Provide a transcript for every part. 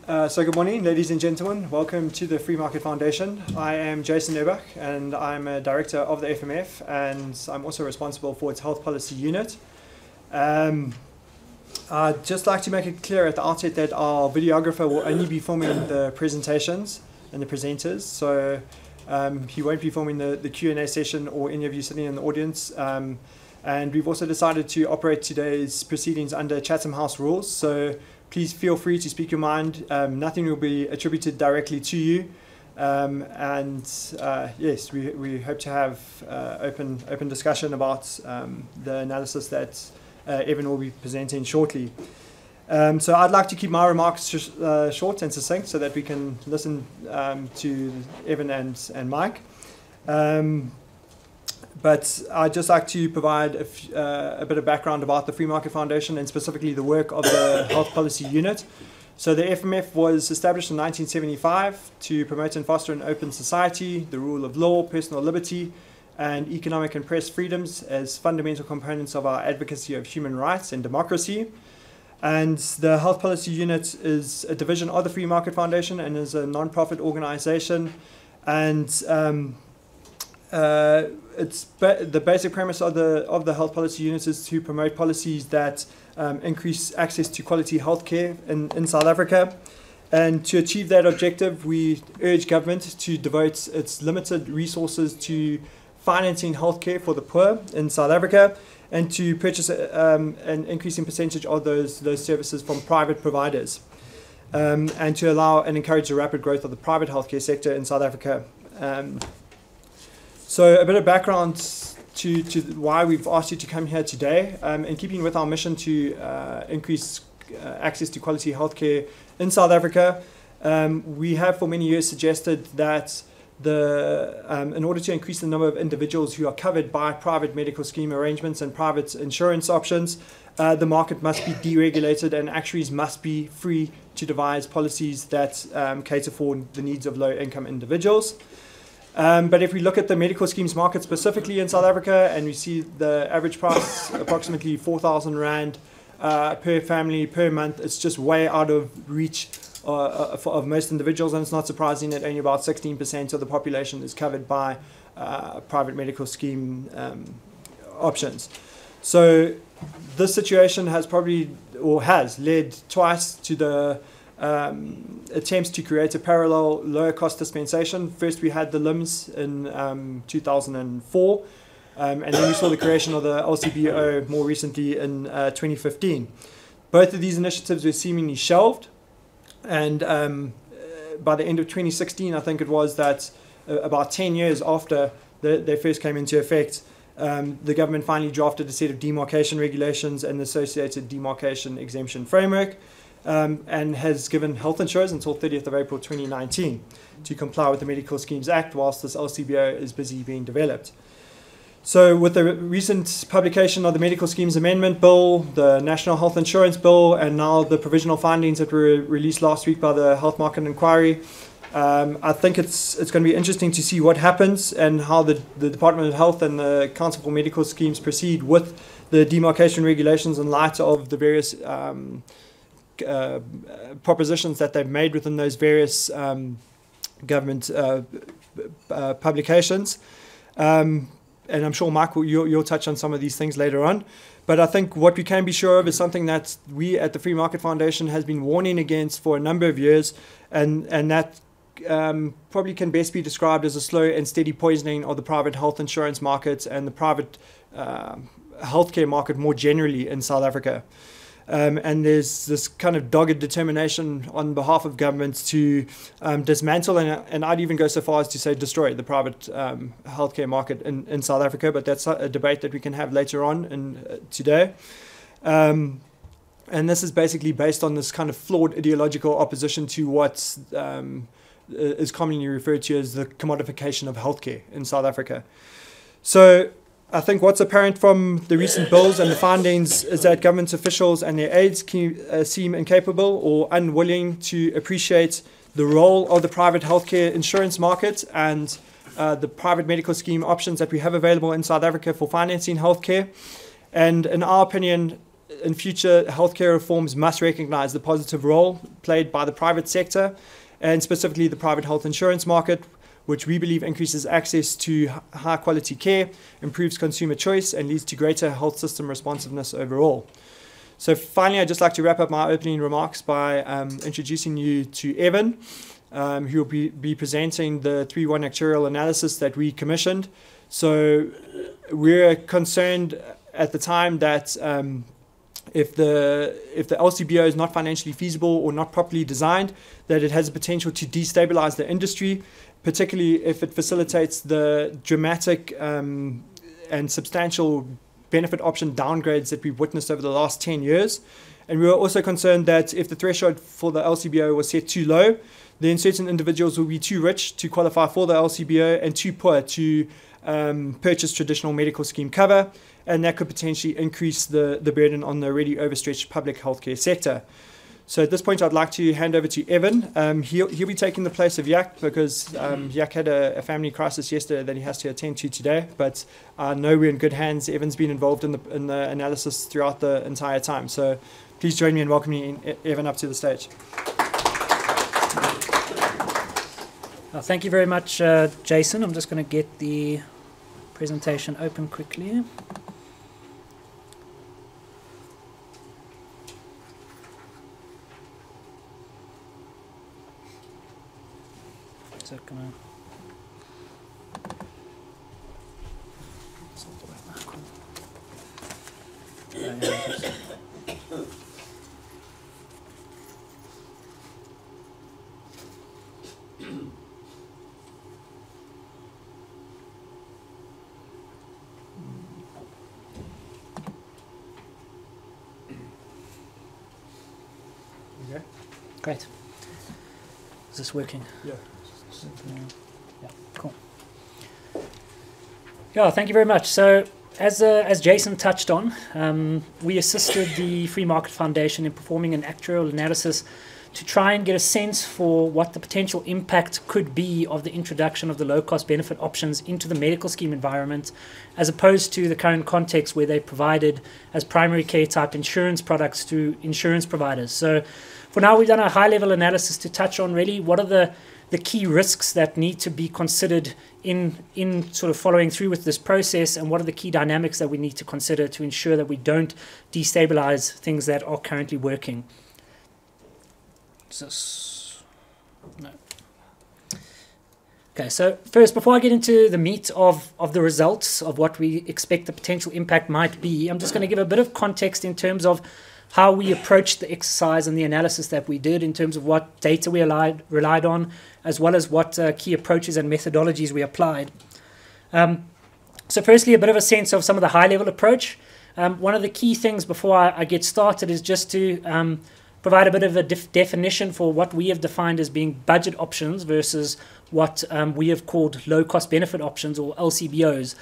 So good morning, ladies and gentlemen. Welcome to the Free Market Foundation. I am Jason Neubach, and I'm a director of the FMF, and I'm also responsible for its health policy unit. I'd just like to make it clear at the outset that our videographer will only be filming the presentations and the presenters, so he won't be filming the Q&A session or any of you sitting in the audience. And we've also decided to operate today's proceedings under Chatham House rules, so please feel free to speak your mind. Nothing will be attributed directly to you. Yes, we hope to have open discussion about the analysis that Evan will be presenting shortly. So I'd like to keep my remarks short and succinct so that we can listen to Evan and Mike. But I'd just like to provide a bit of background about the Free Market Foundation and specifically the work of the Health Policy Unit. So the FMF was established in 1975 to promote and foster an open society, the rule of law, personal liberty, and economic and press freedoms as fundamental components of our advocacy of human rights and democracy. And the Health Policy Unit is a division of the Free Market Foundation and is a non-profit organization. And the basic premise of the Health Policy Unit is to promote policies that increase access to quality healthcare in South Africa. And to achieve that objective, we urge government to devote its limited resources to financing healthcare for the poor in South Africa and to purchase an increasing percentage of those services from private providers, and to allow and encourage the rapid growth of the private healthcare sector in South Africa. So a bit of background to why we've asked you to come here today. In keeping with our mission to increase access to quality healthcare in South Africa, we have for many years suggested that in order to increase the number of individuals who are covered by private medical scheme arrangements and private insurance options, the market must be deregulated and actuaries must be free to devise policies that cater for the needs of low-income individuals. But if we look at the medical schemes market specifically in South Africa, and we see the average price approximately 4,000 Rand per family per month, it's just way out of reach of most individuals, and it's not surprising that only about 16% of the population is covered by private medical scheme options. So this situation has led twice to the attempts to create a parallel lower cost dispensation. First we had the LIMS in 2004, and then we saw the creation of the LCBO more recently in 2015. Both of these initiatives were seemingly shelved, and by the end of 2016, I think it was, that about 10 years after they first came into effect, the government finally drafted a set of demarcation regulations and the associated demarcation exemption framework, and has given health insurers until 30th of April 2019 to comply with the Medical Schemes Act whilst this LCBO is busy being developed. So with the recent publication of the Medical Schemes Amendment Bill, the National Health Insurance Bill, and now the provisional findings that were released last week by the Health Market Inquiry, I think it's going to be interesting to see what happens and how the Department of Health and the Council for Medical Schemes proceed with the demarcation regulations in light of the various propositions that they've made within those various government publications. And I'm sure, Mike, you'll touch on some of these things later on. But I think what we can be sure of is something that we at the Free Market Foundation has been warning against for a number of years, and that probably can best be described as a slow and steady poisoning of the private health insurance market and the private healthcare market more generally in South Africa. And there's this kind of dogged determination on behalf of governments to dismantle and I'd even go so far as to say destroy the private healthcare market in South Africa, but that's a debate that we can have later on today. And this is basically based on this kind of flawed ideological opposition to what is commonly referred to as the commodification of healthcare in South Africa. So I think what's apparent from the recent bills and the findings is that government officials and their aides seem incapable or unwilling to appreciate the role of the private healthcare insurance market and the private medical scheme options that we have available in South Africa for financing healthcare. And in our opinion, in future, healthcare reforms must recognize the positive role played by the private sector, and specifically the private health insurance market, which we believe increases access to high quality care, improves consumer choice, and leads to greater health system responsiveness overall. So finally, I'd just like to wrap up my opening remarks by introducing you to Evan, who will be presenting the 3-1 actuarial analysis that we commissioned. So we're concerned at the time that if the LCBO is not financially feasible or not properly designed, that it has the potential to destabilize the industry, particularly if it facilitates the dramatic and substantial benefit option downgrades that we've witnessed over the last 10 years. And we were also concerned that if the threshold for the LCBO was set too low, then certain individuals will be too rich to qualify for the LCBO and too poor to purchase traditional medical scheme cover, and that could potentially increase the burden on the already overstretched public healthcare sector. So at this point, I'd like to hand over to Evan. He'll be taking the place of Yak because Yak had a family crisis yesterday that he has to attend to today. But I know we're in good hands. Evan's been involved in the analysis throughout the entire time. So please join me in welcoming Evan up to the stage. Thank you very much, Jason. I'm just going to get the presentation open quickly. So gonna Okay. Great. Is this working? Yeah. Yeah, cool. Yeah, thank you very much. So, as Jason touched on, we assisted the Free Market Foundation in performing an actuarial analysis to try and get a sense for what the potential impact could be of the introduction of the low-cost benefit options into the medical scheme environment, as opposed to the current context where they're provided as primary care type insurance products to insurance providers. So, for now, we've done a high-level analysis to touch on really what are the key risks that need to be considered in sort of following through with this process, and what are the key dynamics that we need to consider to ensure that we don't destabilize things that are currently working. No. Okay, so first, before I get into the meat of the results of what we expect the potential impact might be, I'm just going to give a bit of context in terms of how we approached the exercise and the analysis that we did in terms of what data we relied on, as well as what key approaches and methodologies we applied. So firstly, a bit of a sense of some of the high-level approach. One of the key things before I get started is just to provide a bit of a definition for what we have defined as being budget options versus what we have called low-cost benefit options, or LCBOs.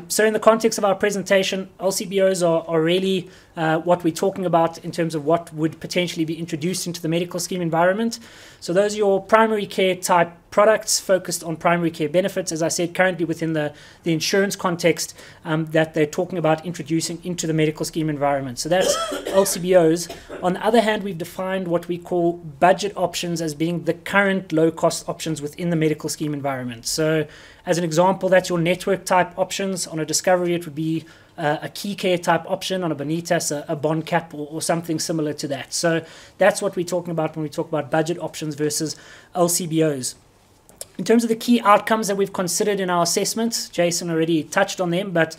So in the context of our presentation, LCBOs are really what we're talking about in terms of what would potentially be introduced into the medical scheme environment. So those are your primary care type products focused on primary care benefits, as I said, currently within the insurance context that they're talking about introducing into the medical scheme environment. So that's LCBOs. On the other hand, we've defined what we call budget options as being the current low-cost options within the medical scheme environment. So as an example, that's your network type options. On a Discovery, it would be a key care type option. On a Bonitas, a bond cap or something similar to that. So that's what we're talking about when we talk about budget options versus LCBOs. In terms of the key outcomes that we've considered in our assessment, Jason already touched on them, but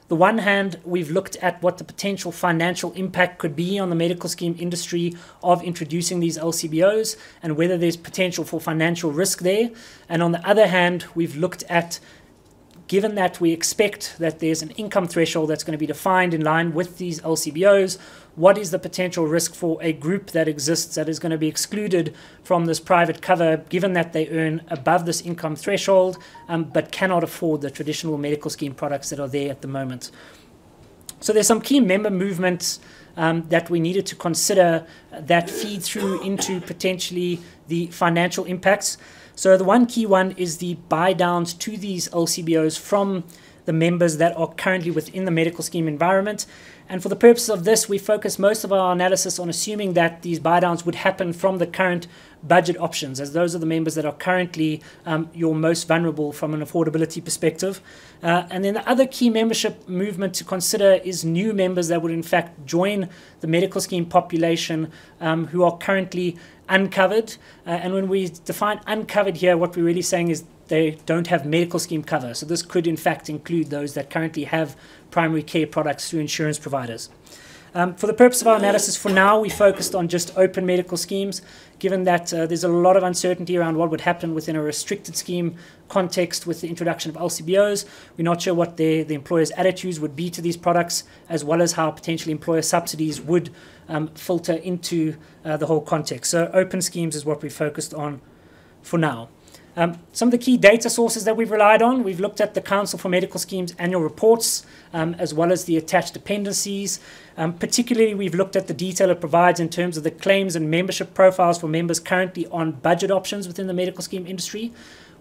the one hand, we've looked at what the potential financial impact could be on the medical scheme industry of introducing these LCBOs and whether there's potential for financial risk there. And on the other hand, we've looked at, given that we expect that there's an income threshold that's going to be defined in line with these LCBOs, what is the potential risk for a group that exists that is going to be excluded from this private cover, given that they earn above this income threshold, but cannot afford the traditional medical scheme products that are there at the moment. So there's some key member movements that we needed to consider that feed through into potentially the financial impacts. So the one key one is the buy downs to these LCBOs from the members that are currently within the medical scheme environment. And for the purpose of this, we focus most of our analysis on assuming that these buy downs would happen from the current budget options, as those are the members that are currently your most vulnerable from an affordability perspective. And then the other key membership movement to consider is new members that would in fact join the medical scheme population who are currently uncovered. And when we define uncovered here, what we're really saying is they don't have medical scheme cover. So this could in fact include those that currently have primary care products through insurance providers. For the purpose of our analysis for now, we focused on just open medical schemes, given that there's a lot of uncertainty around what would happen within a restricted scheme context with the introduction of LCBOs. We're not sure what the employer's attitudes would be to these products, as well as how potentially employer subsidies would filter into the whole context. So open schemes is what we focused on for now. Some of the key data sources that we've relied on, we've looked at the Council for Medical Schemes annual reports, as well as the attached dependencies. Particularly, we've looked at the detail it provides in terms of the claims and membership profiles for members currently on budget options within the medical scheme industry.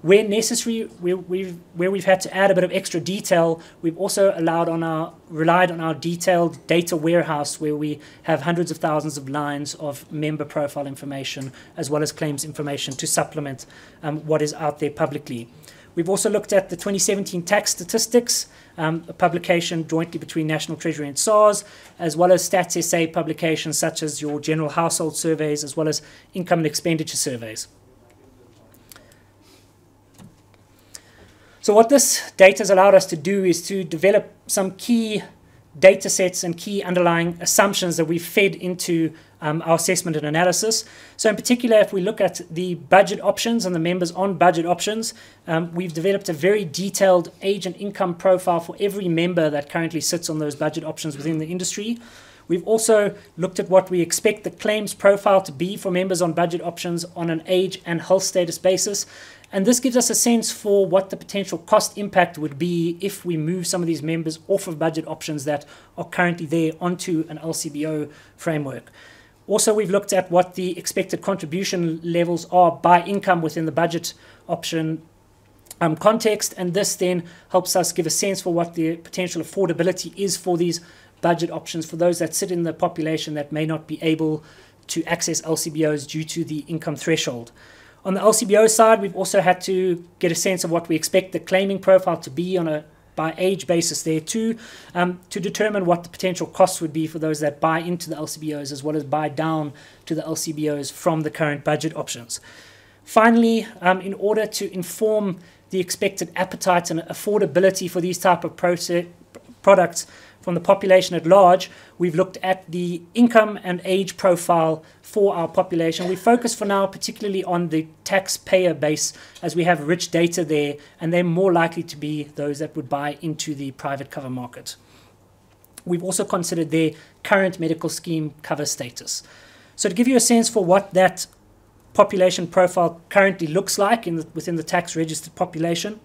Where necessary, where we've had to add a bit of extra detail, we've also relied on our detailed data warehouse, where we have hundreds of thousands of lines of member profile information as well as claims information to supplement what is out there publicly. We've also looked at the 2017 tax statistics, a publication jointly between National Treasury and SARS, as well as Stats SA publications such as your general household surveys, as well as income and expenditure surveys. So what this data has allowed us to do is to develop some key data sets and key underlying assumptions that we've fed into our assessment and analysis. So in particular, if we look at the budget options and the members on budget options, we've developed a very detailed age and income profile for every member that currently sits on those budget options within the industry. We've also looked at what we expect the claims profile to be for members on budget options on an age and health status basis. And this gives us a sense for what the potential cost impact would be if we move some of these members off of budget options that are currently there onto an LCBO framework. Also, we've looked at what the expected contribution levels are by income within the budget option context, and this then helps us give a sense for what the potential affordability is for these budget options for those that sit in the population that may not be able to access LCBOs due to the income threshold. On the LCBO side, we've also had to get a sense of what we expect the claiming profile to be on a by age basis there too, to determine what the potential costs would be for those that buy into the LCBOs as well as buy down to the LCBOs from the current budget options. Finally, in order to inform the expected appetite and affordability for these type of products from the population at large, we've looked at the income and age profile for our population. We focus for now particularly on the taxpayer base, as we have rich data there, and they're more likely to be those that would buy into the private cover market. We've also considered their current medical scheme cover status. So to give you a sense for what that population profile currently looks like within the tax registered population,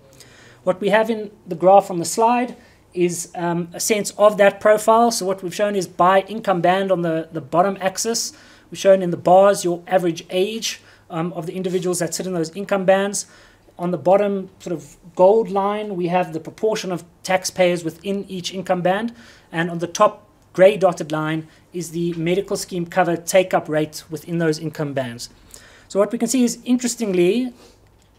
what we have in the graph on the slide is a sense of that profile. So what we've shown is by income band on the bottom axis. We've shown in the bars your average age of the individuals that sit in those income bands. On the bottom sort of gold line, we have the proportion of taxpayers within each income band. And on the top gray dotted line is the medical scheme cover take-up rate within those income bands. So what we can see is, interestingly,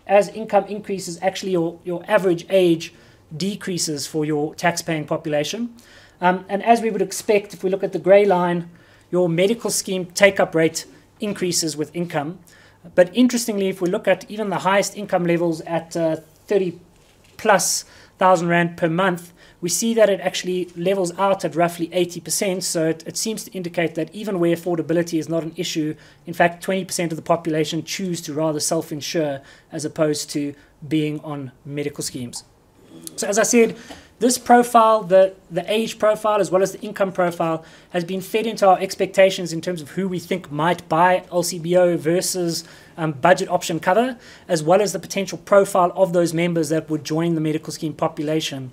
as income increases, actually your average age decreases for your tax-paying population. And as we would expect, if we look at the grey line, your medical scheme take-up rate increases with income. But interestingly, if we look at even the highest income levels at 30+ thousand rand per month, we see that it actually levels out at roughly 80%. So it seems to indicate that even where affordability is not an issue, in fact, 20% of the population choose to rather self-insure as opposed to being on medical schemes. So as I said, this profile, the age profile as well as the income profile, has been fed into our expectations in terms of who we think might buy LCBO versus budget option cover, as well as the potential profile of those members that would join the medical scheme population.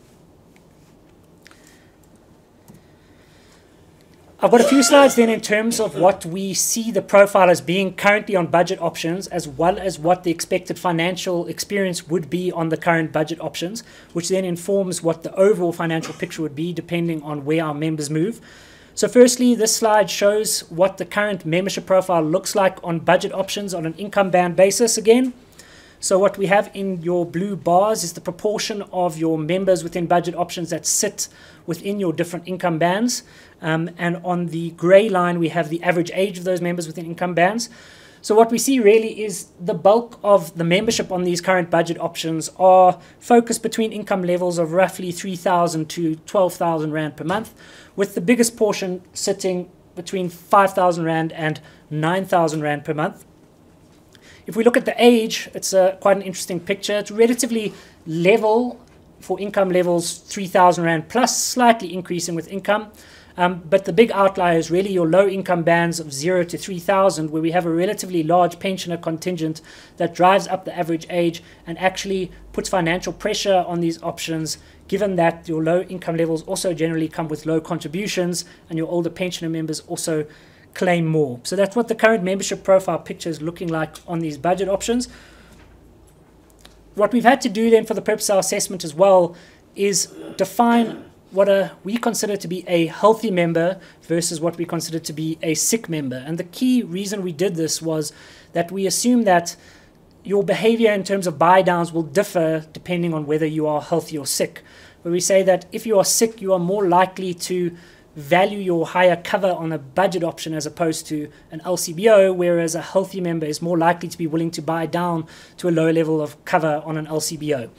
I've got a few slides then in terms of what we see the profile as being currently on budget options, as well as what the expected financial experience would be on the current budget options, which then informs what the overall financial picture would be depending on where our members move. So firstly, this slide shows what the current membership profile looks like on budget options on an income band basis again. So what we have in your blue bars is the proportion of your members within budget options that sit within your different income bands. And on the grey line, we have the average age of those members within income bands. So what we see really is the bulk of the membership on these current budget options are focused between income levels of roughly 3,000 to 12,000 Rand per month, with the biggest portion sitting between 5,000 Rand and 9,000 Rand per month. If we look at the age, it's quite an interesting picture. It's relatively level for income levels 3,000 Rand plus, slightly increasing with income. But the big outlier is really your low income bands of 0 to 3,000, where we have a relatively large pensioner contingent that drives up the average age and actually puts financial pressure on these options, given that your low income levels also generally come with low contributions and your older pensioner members also claim more. So that's what the current membership profile picture is looking like on these budget options. What we've had to do then for the purpose of our assessment as well is define what we consider to be a healthy member versus what we consider to be a sick member. And the key reason we did this was that we assume that your behavior in terms of buy downs will differ depending on whether you are healthy or sick. Where we say that if you are sick, you are more likely to value your higher cover on a budget option as opposed to an LCBO, whereas a healthy member is more likely to be willing to buy down to a lower level of cover on an LCBO.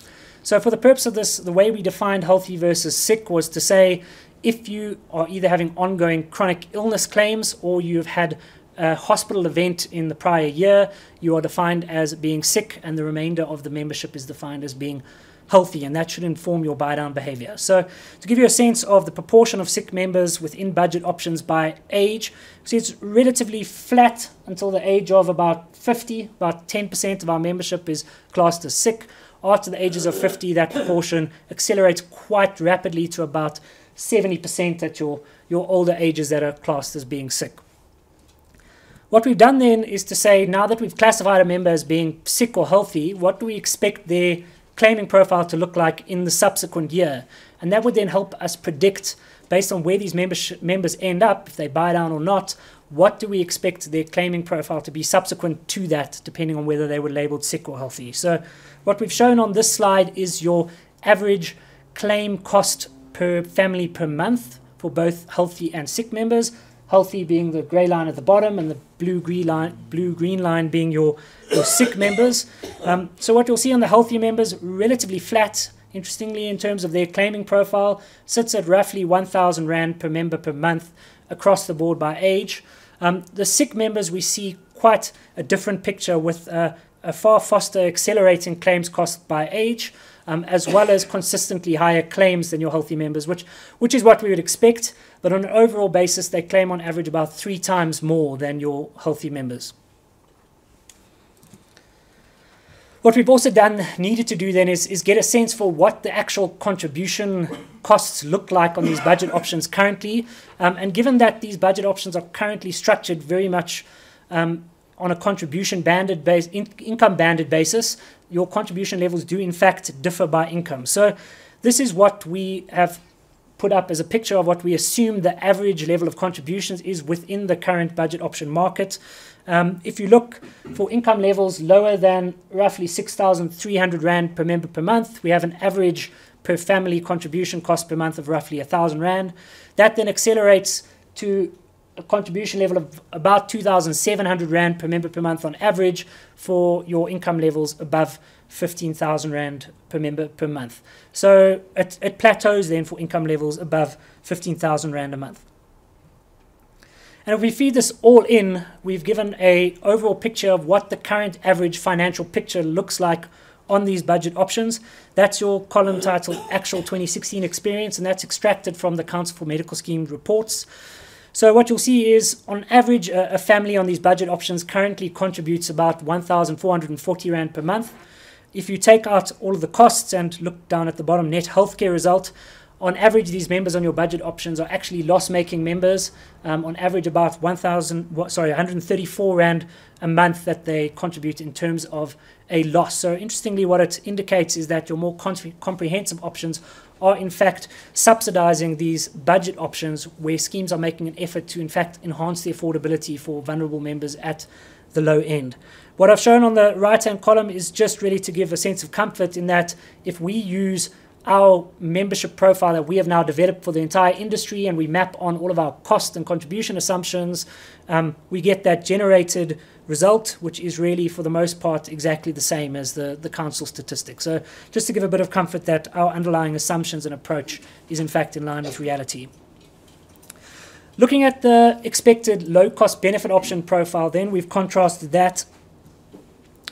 So for the purpose of this, the way we defined healthy versus sick was to say if you are either having ongoing chronic illness claims or you've had a hospital event in the prior year, you are defined as being sick, and the remainder of the membership is defined as being healthy, and that should inform your buy down behavior. So to give you a sense of the proportion of sick members within budget options by age, see it's relatively flat until the age of about 50. About 10% of our membership is classed as sick. After the ages of 50, that proportion accelerates quite rapidly to about 70% at your older ages that are classed as being sick. What we've done then is to say, now that we've classified a member as being sick or healthy, what do we expect their claiming profile to look like in the subsequent year? And that would then help us predict, based on where these members end up, if they buy down or not, what do we expect their claiming profile to be subsequent to that, depending on whether they were labeled sick or healthy. So what we've shown on this slide is your average claim cost per family per month for both healthy and sick members. Healthy being the grey line at the bottom and the blue-green line being your sick members. So what you'll see on the healthy members, relatively flat, interestingly, in terms of their claiming profile, sits at roughly 1,000 Rand per member per month across the board by age. The sick members, we see quite a different picture with a far faster accelerating claims cost by age, as well as consistently higher claims than your healthy members, which is what we would expect. But on an overall basis, they claim on average about 3 times more than your healthy members. What we've also needed to do then is get a sense for what the actual contribution costs look like on these budget options currently. And given that these budget options are currently structured very much on a contribution banded income banded basis, your contribution levels do in fact differ by income. So this is what we have put up as a picture of what we assume the average level of contributions is within the current budget option market. If you look for income levels lower than roughly 6,300 Rand per member per month, we have an average per family contribution cost per month of roughly 1,000 Rand. That then accelerates to a contribution level of about 2,700 Rand per member per month on average for your income levels above 15,000 Rand per member per month. So it plateaus then for income levels above 15,000 Rand a month. And if we feed this all in, we've given an overall picture of what the current average financial picture looks like on these budget options. That's your column titled Actual 2016 Experience, and that's extracted from the Council for Medical Scheme reports. So what you'll see is, on average, a family on these budget options currently contributes about 1,440 Rand per month. If you take out all of the costs and look down at the bottom net healthcare result, On average, these members on your budget options are actually loss-making members. On average, about 134 Rand a month that they contribute in terms of a loss. So interestingly, what it indicates is that your more comprehensive options are in fact subsidizing these budget options, where schemes are making an effort to in fact enhance the affordability for vulnerable members at the low end. What I've shown on the right-hand column is just really to give a sense of comfort in that if we use our membership profile that we have now developed for the entire industry and we map on all of our cost and contribution assumptions, we get that generated result, which is really for the most part exactly the same as the council statistics. So just to give a bit of comfort that our underlying assumptions and approach is in fact in line with reality. Looking at the expected low cost benefit option profile, then we've contrasted that.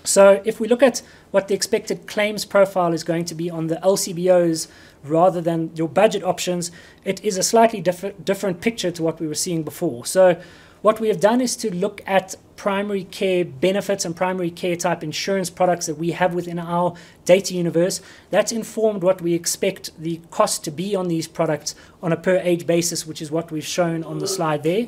So if we look at what the expected claims profile is going to be on the LCBOs rather than your budget options, it is a slightly different picture to what we were seeing before. So what we have done is to look at primary care benefits and primary care type insurance products that we have within our data universe. That's informed what we expect the cost to be on these products on a per age basis, which is what we've shown on the slide there.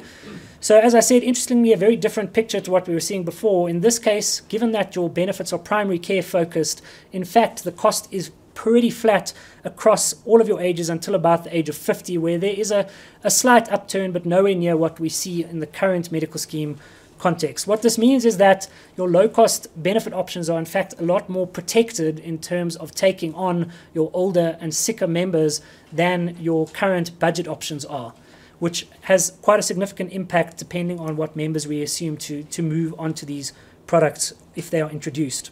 So as I said, interestingly, a very different picture to what we were seeing before. In this case, given that your benefits are primary care focused, in fact, the cost is pretty flat across all of your ages until about the age of 50, where there is a slight upturn, but nowhere near what we see in the current medical scheme context. What this means is that your low-cost benefit options are in fact a lot more protected in terms of taking on your older and sicker members than your current budget options are, which has quite a significant impact depending on what members we assume to move onto these products if they are introduced.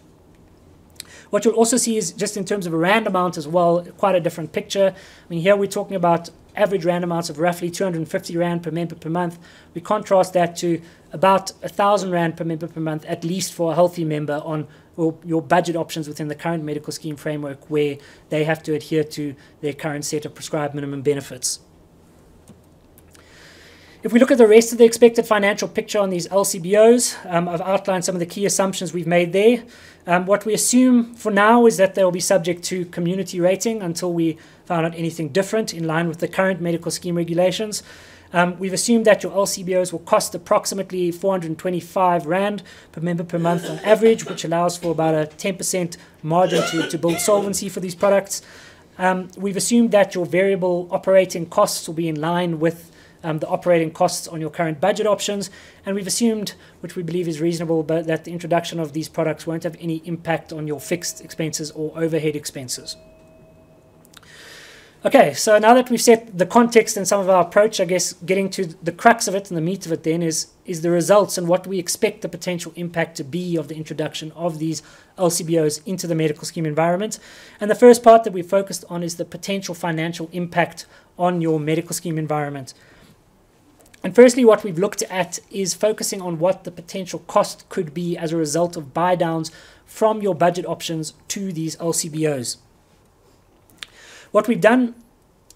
What you'll also see is, just in terms of a rand amount as well, quite a different picture. I mean, here we're talking about average rand amounts of roughly 250 Rand per member per month. We contrast that to about 1,000 Rand per member per month, at least for a healthy member on your budget options within the current medical scheme framework, where they have to adhere to their current set of prescribed minimum benefits. If we look at the rest of the expected financial picture on these LCBOs, I've outlined some of the key assumptions we've made there. What we assume for now is that they will be subject to community rating until we found out anything different in line with the current medical scheme regulations. We've assumed that your LCBOs will cost approximately 425 Rand per member per month on average, which allows for about a 10% margin to build solvency for these products. We've assumed that your variable operating costs will be in line with the operating costs on your current budget options, and we've assumed, which we believe is reasonable, but that the introduction of these products won't have any impact on your fixed expenses or overhead expenses. Okay, so now that we've set the context and some of our approach, I guess getting to the crux of it and the meat of it then is the results and what we expect the potential impact to be of the introduction of these LCBOs into the medical scheme environment. And the first part that we focused on is the potential financial impact on your medical scheme environment. And firstly, what we've looked at is focusing on what the potential cost could be as a result of buy downs from your budget options to these LCBOs. What we've done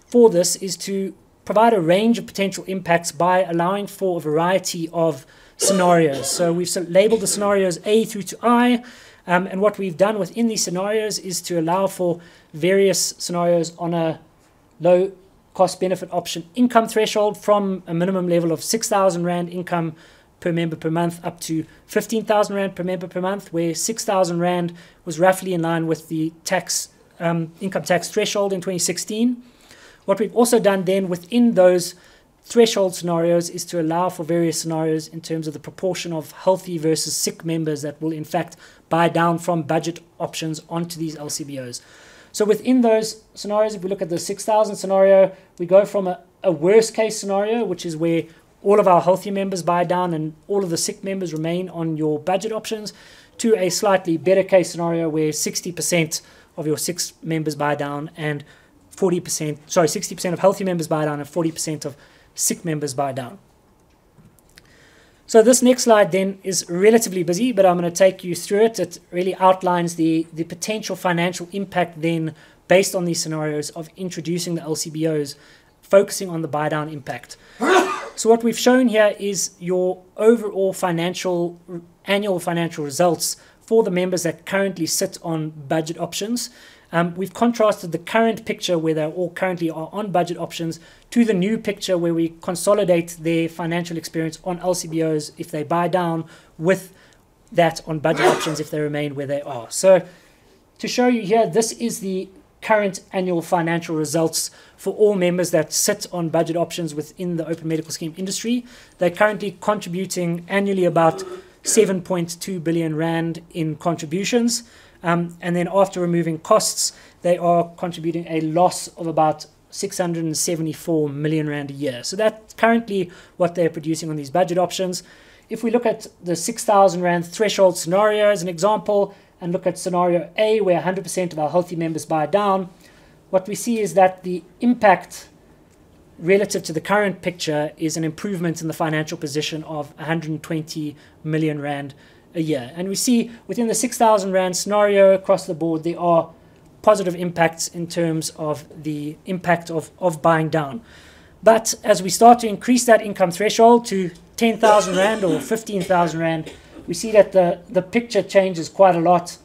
for this is to provide a range of potential impacts by allowing for a variety of scenarios. So we've labeled the scenarios A through to I, and what we've done within these scenarios is to allow for various scenarios on a low cost benefit option income threshold from a minimum level of 6,000 Rand income per member per month up to 15,000 Rand per member per month, where 6,000 Rand was roughly in line with the income tax threshold in 2016. What we've also done then within those threshold scenarios is to allow for various scenarios in terms of the proportion of healthy versus sick members that will in fact buy down from budget options onto these LCBOs. So within those scenarios, if we look at the 6,000 scenario, we go from a worst case scenario, which is where all of our healthy members buy down and all of the sick members remain on your budget options, to a slightly better case scenario where 60% of your sick members buy down and 60% of healthy members buy down and 40% of sick members buy down. So this next slide then is relatively busy, but I'm going to take you through it. It really outlines the potential financial impact then based on these scenarios of introducing the LCBOs, focusing on the buy down impact. So what we've shown here is your overall annual financial results for the members that currently sit on budget options. We've contrasted the current picture where they all currently are on budget options to the new picture where we consolidate their financial experience on LCBOs if they buy down with that on budget options if they remain where they are. So to show you here, this is the current annual financial results for all members that sit on budget options within the open medical scheme industry. They're currently contributing annually about 7.2 billion rand in contributions. And then after removing costs, they are contributing a loss of about 674 million rand a year. So that's currently what they're producing on these budget options. If we look at the 6,000 rand threshold scenario as an example, and look at scenario A, where 100% of our healthy members buy down, what we see is that the impact relative to the current picture is an improvement in the financial position of 120 million rand a year. And we see within the 6,000 rand scenario across the board, there are positive impacts in terms of the impact of buying down. But as we start to increase that income threshold to 10,000 rand or 15,000 rand, we see that the picture changes quite a lot,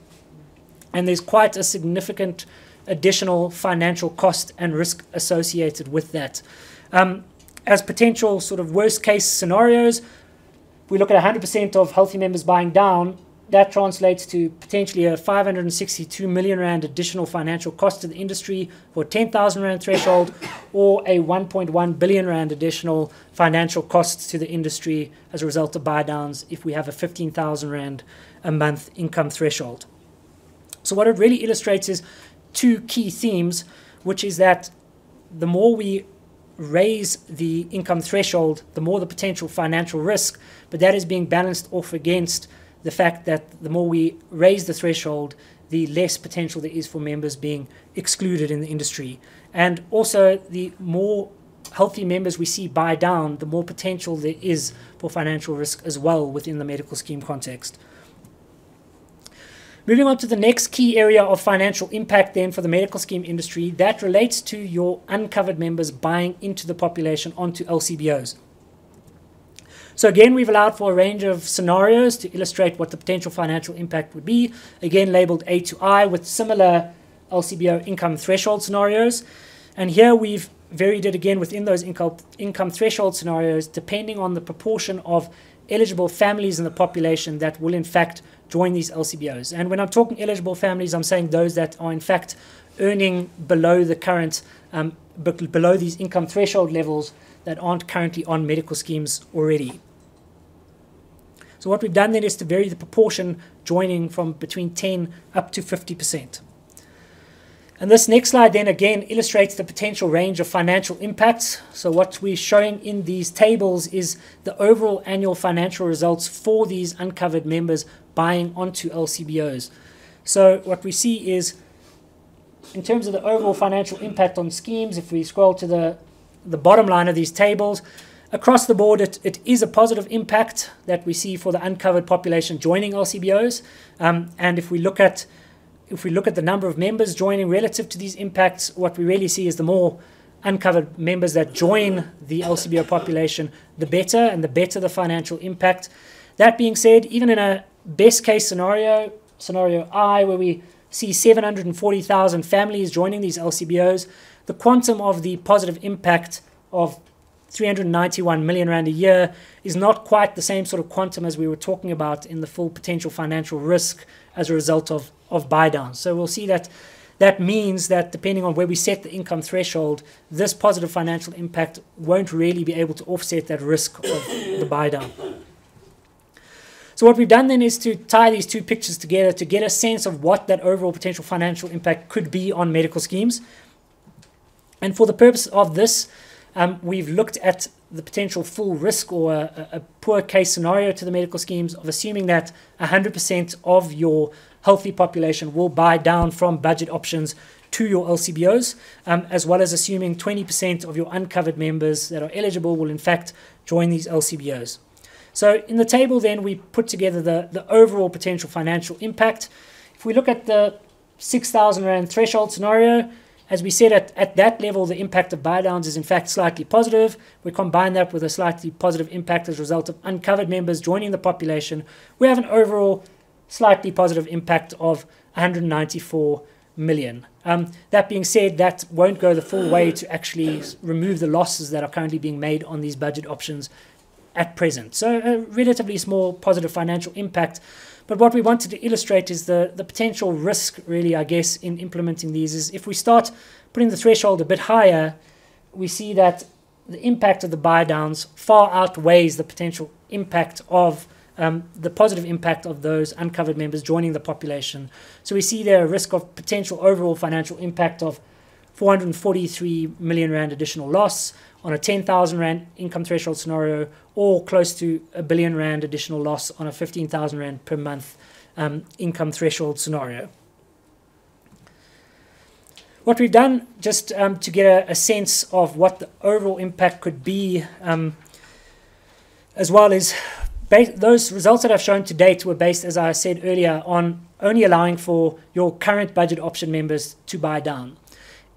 and there's quite a significant additional financial cost and risk associated with that. As potential sort of worst case scenarios, we look at 100% of healthy members buying down. That translates to potentially a 562 million rand additional financial cost to the industry for 10,000 rand threshold, or a 1.1 billion rand additional financial costs to the industry as a result of buy downs if we have a 15,000 rand a month income threshold. So what it really illustrates is two key themes, which is that the more we raise the income threshold, the more the potential financial risk, but that is being balanced off against the fact that the more we raise the threshold, the less potential there is for members being excluded in the industry. And also, the more healthy members we see buy down, the more potential there is for financial risk as well within the medical scheme context. Moving on to the next key area of financial impact then for the medical scheme industry, that relates to your uncovered members buying into the population onto LCBOs. So again, we've allowed for a range of scenarios to illustrate what the potential financial impact would be, again labeled A to I with similar LCBO income threshold scenarios. And here we've varied it again within those income threshold scenarios depending on the proportion of eligible families in the population that will in fact join these LCBOs. And when I'm talking eligible families, I'm saying those that are in fact earning below the current, below these income threshold levels that aren't currently on medical schemes already. So what we've done then is to vary the proportion joining from between 10 up to 50%. And this next slide then again illustrates the potential range of financial impacts. So what we're showing in these tables is the overall annual financial results for these uncovered members buying onto LCBOs. So what we see is, in terms of the overall financial impact on schemes, if we scroll to the bottom line of these tables, across the board it is a positive impact that we see for the uncovered population joining LCBOs. And if we look at the number of members joining relative to these impacts, what we really see is the more uncovered members that join the LCBO population, the better, and the better the financial impact. That being said, even in a best case scenario, scenario I, where we see 740,000 families joining these LCBOs, the quantum of the positive impact of 391 million rand a year is not quite the same sort of quantum as we were talking about in the full potential financial risk as a result of buy downs. So we'll see that means that depending on where we set the income threshold, this positive financial impact won't really be able to offset that risk of the buy down. So what we've done then is to tie these two pictures together to get a sense of what that overall potential financial impact could be on medical schemes. And for the purpose of this, we've looked at the potential full risk or a poor case scenario to the medical schemes of assuming that 100% of your healthy population will buy down from budget options to your LCBOs, as well as assuming 20% of your uncovered members that are eligible will in fact join these LCBOs. So in the table then we put together the overall potential financial impact. If we look at the 6,000 rand threshold scenario, as we said, at that level, the impact of buy downs is in fact slightly positive. We combine that with a slightly positive impact as a result of uncovered members joining the population. We have an overall slightly positive impact of 194 million. That being said, that won't go the full way to actually remove the losses that are currently being made on these budget options at present. So a relatively small positive financial impact. But what we wanted to illustrate is the potential risk, really, I guess, in implementing these is if we start putting the threshold a bit higher, we see that the impact of the buy downs far outweighs the potential impact of the positive impact of those uncovered members joining the population. So we see there a risk of potential overall financial impact of 443 million rand additional loss on a 10,000 rand income threshold scenario, or close to a billion rand additional loss on a 15,000 rand per month income threshold scenario. What we've done, just to get a sense of what the overall impact could be, as well, is those results that I've shown to date were based, as I said earlier, on only allowing for your current budget option members to buy down.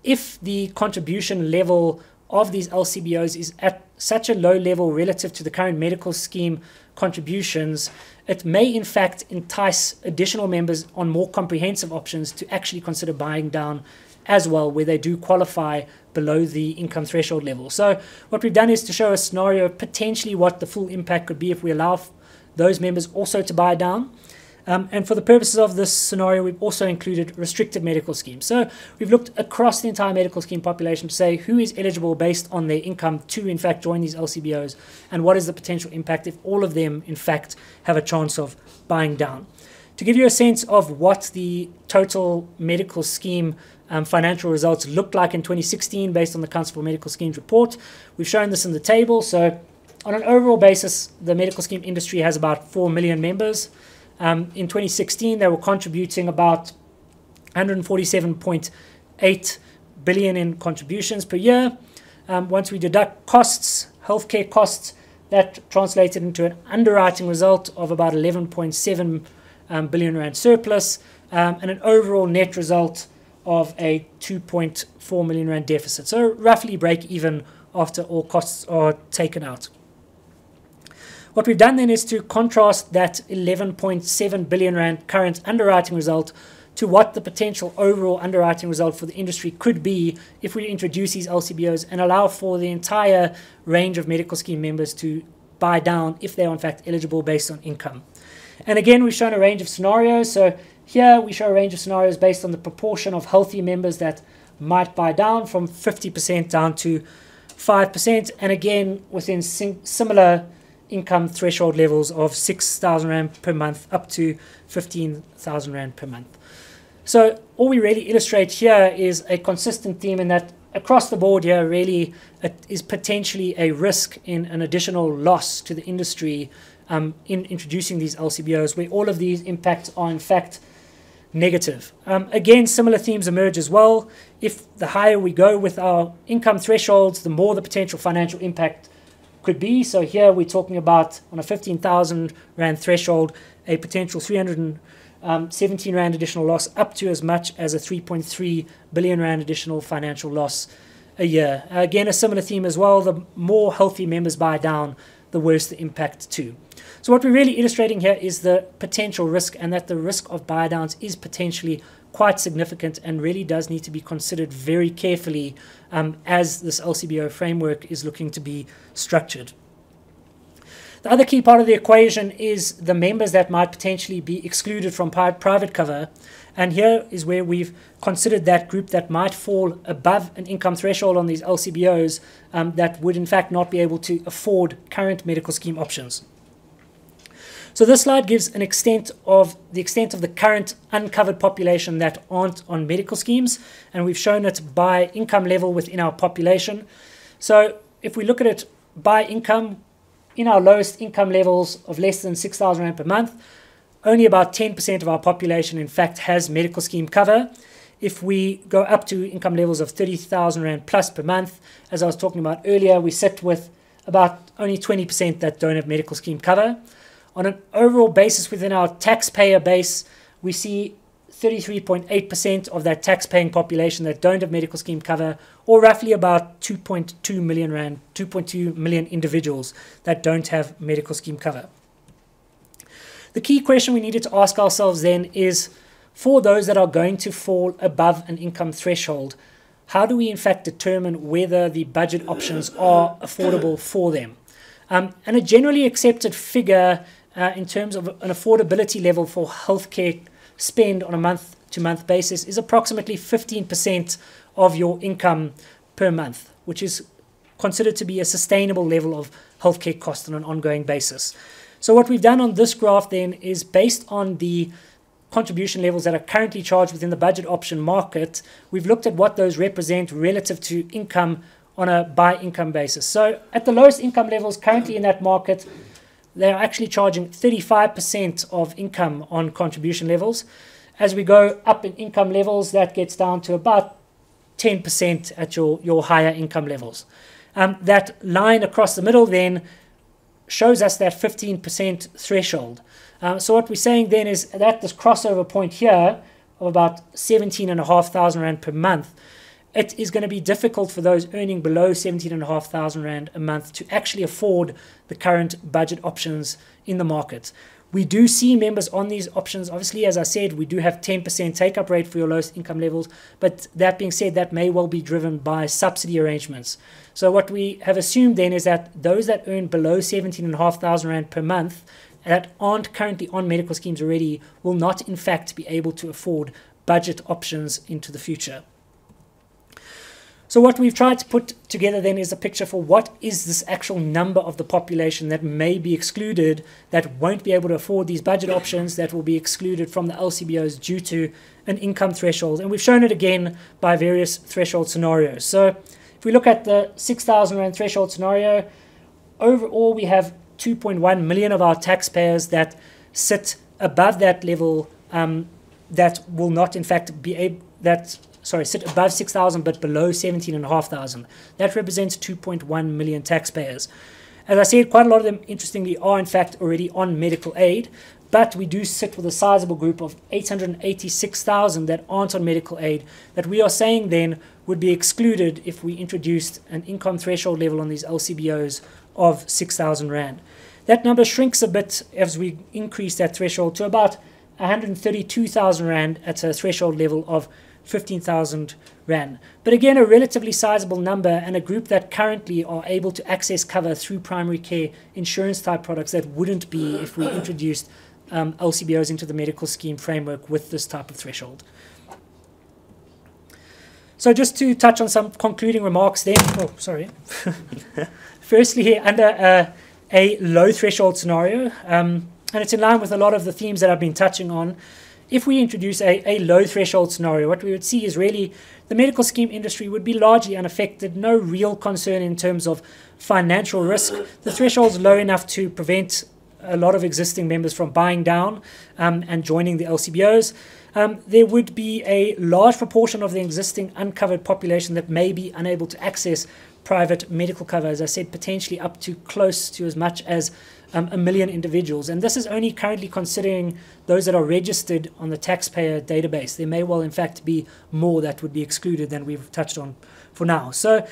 If the contribution level of these LCBOs is at such a low level relative to the current medical scheme contributions, it may in fact entice additional members on more comprehensive options to actually consider buying down as well, where they do qualify below the income threshold level. So what we've done is to show a scenario potentially what the full impact could be if we allow those members also to buy down. And for the purposes of this scenario, we've also included restricted medical schemes. So we've looked across the entire medical scheme population to say who is eligible based on their income to, in fact, join these LCBOs, and what is the potential impact if all of them, in fact, have a chance of buying down. To give you a sense of what the total medical scheme financial results looked like in 2016 based on the Council for Medical Schemes report, we've shown this in the table. So on an overall basis, the medical scheme industry has about 4 million members. In 2016, they were contributing about 147.8 billion in contributions per year. Once we deduct costs, healthcare costs, that translated into an underwriting result of about 11.7 billion rand surplus, and an overall net result of a 2.4 million rand deficit. So roughly break even after all costs are taken out. What we've done then is to contrast that 11.7 billion rand current underwriting result to what the potential overall underwriting result for the industry could be if we introduce these LCBOs and allow for the entire range of medical scheme members to buy down if they are in fact eligible based on income. And again, we've shown a range of scenarios. So here we show a range of scenarios based on the proportion of healthy members that might buy down from 50% down to 5%. And again, within similar income threshold levels of 6,000 rand per month up to 15,000 rand per month. So all we really illustrate here is a consistent theme in that across the board here really it is potentially a risk in an additional loss to the industry in introducing these LCBOs, where all of these impacts are in fact negative. Again, similar themes emerge as well. If the higher we go with our income thresholds, the more the potential financial impact could be. So here we're talking about, on a 15,000 rand threshold, a potential 317 rand additional loss, up to as much as a 3.3 billion rand additional financial loss a year. Again, a similar theme as well. The more healthy members buy down, the worse the impact too. So what we're really illustrating here is the potential risk, and that the risk of buy downs is potentially quite significant and really does need to be considered very carefully as this LCBO framework is looking to be structured. The other key part of the equation is the members that might potentially be excluded from private cover, and here is where we've considered that group that might fall above an income threshold on these LCBOs that would in fact not be able to afford current medical scheme options. So this slide gives the extent of the current uncovered population that aren't on medical schemes, and we've shown it by income level within our population. So if we look at it by income, in our lowest income levels of less than 6,000 rand per month, only about 10% of our population in fact has medical scheme cover. If we go up to income levels of 30,000 rand plus per month, as I was talking about earlier, we sit with about only 20% that don't have medical scheme cover. On an overall basis within our taxpayer base, we see 33.8% of that tax-paying population that don't have medical scheme cover, or roughly about 2.2 million rand, 2.2 million individuals that don't have medical scheme cover. The key question we needed to ask ourselves then is, for those that are going to fall above an income threshold, how do we in fact determine whether the budget options are affordable for them? And a generally accepted figure in terms of an affordability level for healthcare spend on a month-to-month basis is approximately 15% of your income per month, which is considered to be a sustainable level of healthcare cost on an ongoing basis. So what we've done on this graph then is, based on the contribution levels that are currently charged within the budget option market, we've looked at what those represent relative to income on a by income basis. So at the lowest income levels currently in that market, they're actually charging 35% of income on contribution levels. As we go up in income levels, that gets down to about 10% at your higher income levels. That line across the middle then shows us that 15% threshold. So what we're saying then is that this crossover point here of about 17,500 Rand per month, it is going to be difficult for those earning below 17,500 Rand a month to actually afford the current budget options in the market. We do see members on these options. Obviously, as I said, we do have 10% take-up rate for your lowest income levels, but that being said, that may well be driven by subsidy arrangements. So what we have assumed then is that those that earn below 17,500 Rand per month that aren't currently on medical schemes already will not in fact be able to afford budget options into the future. So what we've tried to put together then is a picture for what is this actual number of the population that may be excluded, that won't be able to afford these budget options, that will be excluded from the LCBOs due to an income threshold. And we've shown it again by various threshold scenarios. So if we look at the 6,000 Rand threshold scenario, overall we have 2.1 million of our taxpayers that sit above that level, that will not in fact be able, sit above 6,000 but below 17,500. That represents 2.1 million taxpayers. As I said, quite a lot of them, interestingly, are in fact already on medical aid, but we do sit with a sizable group of 886,000 that aren't on medical aid, that we are saying then would be excluded if we introduced an income threshold level on these LCBOs of 6,000 Rand. That number shrinks a bit as we increase that threshold to about 132,000 Rand at a threshold level of 15,000 Rand. But again, a relatively sizable number, and a group that currently are able to access cover through primary care insurance type products that wouldn't be if we introduced LCBOs into the medical scheme framework with this type of threshold. So just to touch on some concluding remarks then. Firstly, here under a low threshold scenario, and it's in line with a lot of the themes that I've been touching on. If we introduce a low threshold scenario, what we would see is really the medical scheme industry would be largely unaffected, no real concern in terms of financial risk. The threshold's low enough to prevent a lot of existing members from buying down and joining the LCBOs. There would be a large proportion of the existing uncovered population that may be unable to access private medical cover, as I said, potentially up to close to as much as 1 million individuals. And this is only currently considering those that are registered on the taxpayer database. There may well, in fact, be more that would be excluded than we've touched on for now. So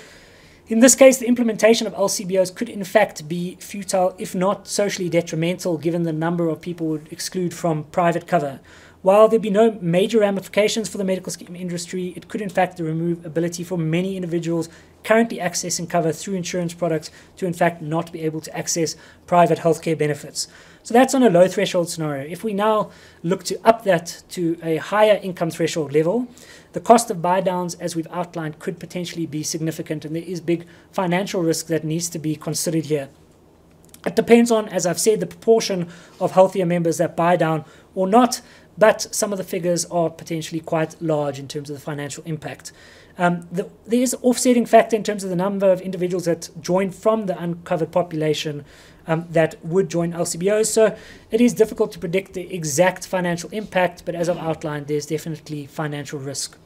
in this case, the implementation of LCBOs could, in fact, be futile, if not socially detrimental, given the number of people would exclude from private cover. While there be no major ramifications for the medical scheme industry, it could in fact remove ability for many individuals currently accessing cover through insurance products to in fact not be able to access private healthcare benefits. So that's on a low threshold scenario. If we now look to up that to a higher income threshold level, the cost of buy downs, as we've outlined, could potentially be significant, and there is big financial risk that needs to be considered here. It depends on, as I've said, the proportion of healthier members that buy down or not, but some of the figures are potentially quite large in terms of the financial impact. There is an offsetting factor in terms of the number of individuals that join from the uncovered population that would join LCBOs. So it is difficult to predict the exact financial impact, but as I've outlined, there's definitely financial risk.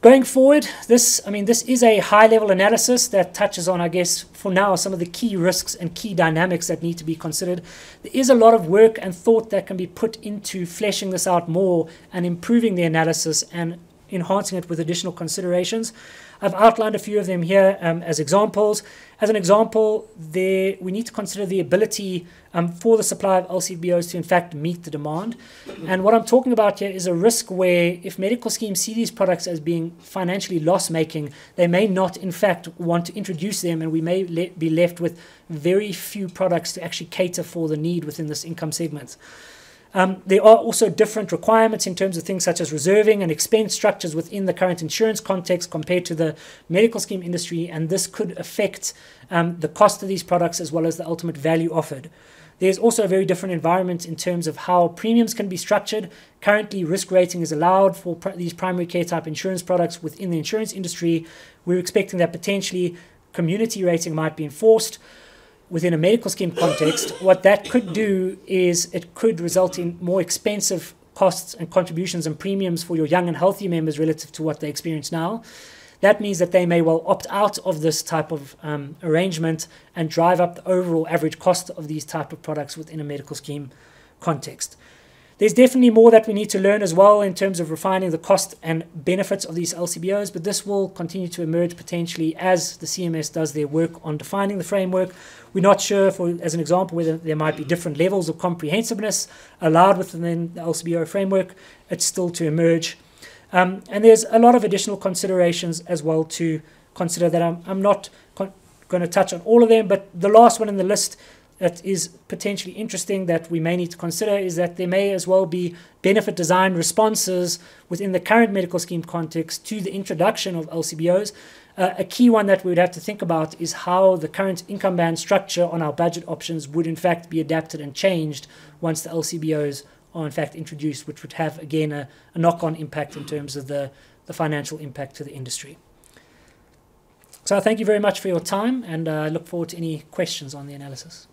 Going forward, this is a high-level analysis that touches on, I guess, for now, some of the key risks and key dynamics that need to be considered. There is a lot of work and thought that can be put into fleshing this out more and improving the analysis and enhancing it with additional considerations. I've outlined a few of them here as examples. As an example, we need to consider the ability for the supply of LCBOs to in fact meet the demand. And what I'm talking about here is a risk where if medical schemes see these products as being financially loss-making, they may not in fact want to introduce them, and we may be left with very few products to actually cater for the need within this income segment. There are also different requirements in terms of things such as reserving and expense structures within the current insurance context compared to the medical scheme industry, and this could affect the cost of these products as well as the ultimate value offered. There's also a very different environment in terms of how premiums can be structured. Currently, risk rating is allowed for these primary care type insurance products within the insurance industry. We're expecting that potentially community rating might be enforced within a medical scheme context. What that could do is it could result in more expensive costs and contributions and premiums for your young and healthy members relative to what they experience now. That means that they may well opt out of this type of arrangement and drive up the overall average cost of these type of products within a medical scheme context. There's definitely more that we need to learn as well in terms of refining the cost and benefits of these LCBOs, but this will continue to emerge potentially as the CMS does their work on defining the framework. We're not sure, as an example, whether there might be different levels of comprehensiveness allowed within the LCBO framework. It's still to emerge. And there's a lot of additional considerations as well to consider that I'm not going to touch on all of them, but the last one in the list that is potentially interesting that we may need to consider is that there may as well be benefit design responses within the current medical scheme context to the introduction of LCBOs. A key one that we would have to think about is how the current income band structure on our budget options would in fact be adapted and changed once the LCBOs are in fact introduced, which would have again a knock-on impact in terms of the financial impact to the industry. So I thank you very much for your time, and I look forward to any questions on the analysis.